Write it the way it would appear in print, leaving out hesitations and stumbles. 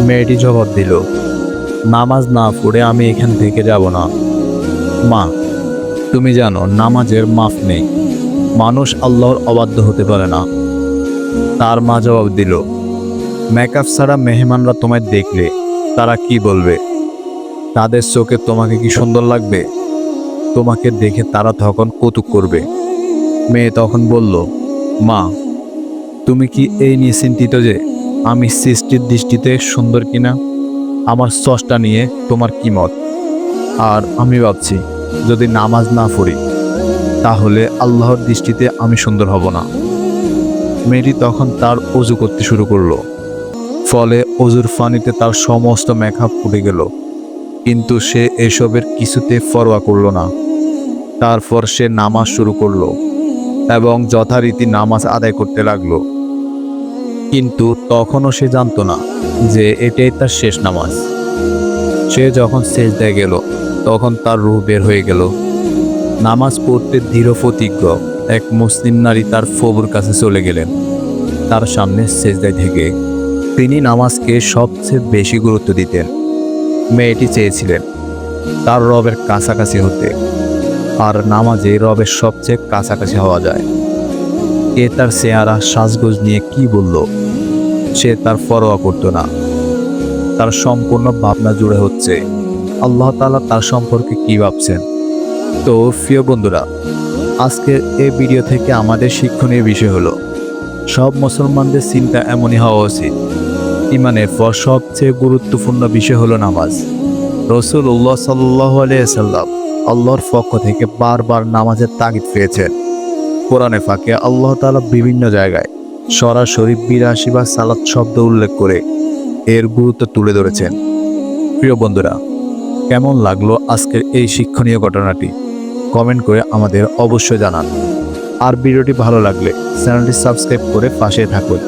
মেয়েটি জবাব দিল, নামাজ না পড়ে আমি এখান থেকে যাব না। মা, তুমি জানো নামাজের মাফ নেই, মানুষ আল্লাহর অবাধ্য হতে পারে না। তার মা জবাব দিল, মেকআপ ছাড়া মেহমানরা তোমায় দেখলে তারা কি বলবে? তাদের চোখে তোমাকে কি সুন্দর লাগবে? তোমাকে দেখে তারা তখন কৌতুক করবে। মেয়ে তখন বলল, মা, তুমি কি এই নিয়ে চিন্তিত যে আমি সৃষ্টির দৃষ্টিতে সুন্দর কিনা? আমার স্রষ্টা নিয়ে তোমার কি মত? আর আমি ভাবছি, যদি নামাজ না পড়ি তাহলে আল্লাহর দৃষ্টিতে আমি সুন্দর হব না। মেয়েটি তখন তার অজু করতে শুরু করলো। ফলে অজুর পানিতে তার সমস্ত মেকআপ উঠে গেল, কিন্তু সে এসবের কিছুতে পরোয়া করল না। তারপর সে নামাজ শুরু করলো এবং যথারীতি নামাজ আদায় করতে লাগলো। কিন্তু তখনও সে জানতো না যে এটাই তার শেষ নামাজ। সে যখন সেজদায় গেল তখন তার রূহ বের হয়ে গেল। নামাজ পড়তে দৃঢ় প্রতিজ্ঞ এক মুসলিম নারী তার প্রভুর কাছে চলে গেলেন, তার সামনে সেজদায় থেকে। তিনি নামাজকে সবচেয়ে বেশি গুরুত্ব দিতেন। মেয়েটি চেয়েছিলেন তার রবের কাছাকাছি হতে, আর নামাজে রবের সবচেয়ে কাছাকাছি হওয়া যায়। কে তার চেহারা সাজগোজ নিয়ে কি বলল সে তার পরোয়া করত না। তার সম্পূর্ণ ভাবনা জুড়ে হচ্ছে আল্লাহ তাআলা তার সম্পর্কে কি ভাবছেন। তো প্রিয় বন্ধুরা, আজকের এই ভিডিও থেকে আমাদের শিক্ষণীয় বিষয় হলো, সব মুসলমানদের চিন্তা এমনই হওয়া উচিত। ইমানের পর সবচেয়ে গুরুত্বপূর্ণ বিষয় হলো নামাজ। রাসূলুল্লাহ সাল্লাল্লাহু আলাইহি ওয়াসাল্লাম আল্লাহর পক্ষ থেকে বারবার নামাজের তাগিদ পেয়েছেন। কোরআনে পাকে আল্লাহ তাআলা বিভিন্ন জায়গায় সরাসরি ৮২ বার সালাত শব্দ উল্লেখ করে এর গুরুত্ব তুলে ধরেছেন। প্রিয় বন্ধুরা, কেমন লাগলো আজকের এই শিক্ষণীয় ঘটনাটি? কমেন্ট করে আমাদের অবশ্যই জানান। আর ভিডিওটি ভালো লাগলে চ্যানেলটি সাবস্ক্রাইব করে পাশে থাকুন।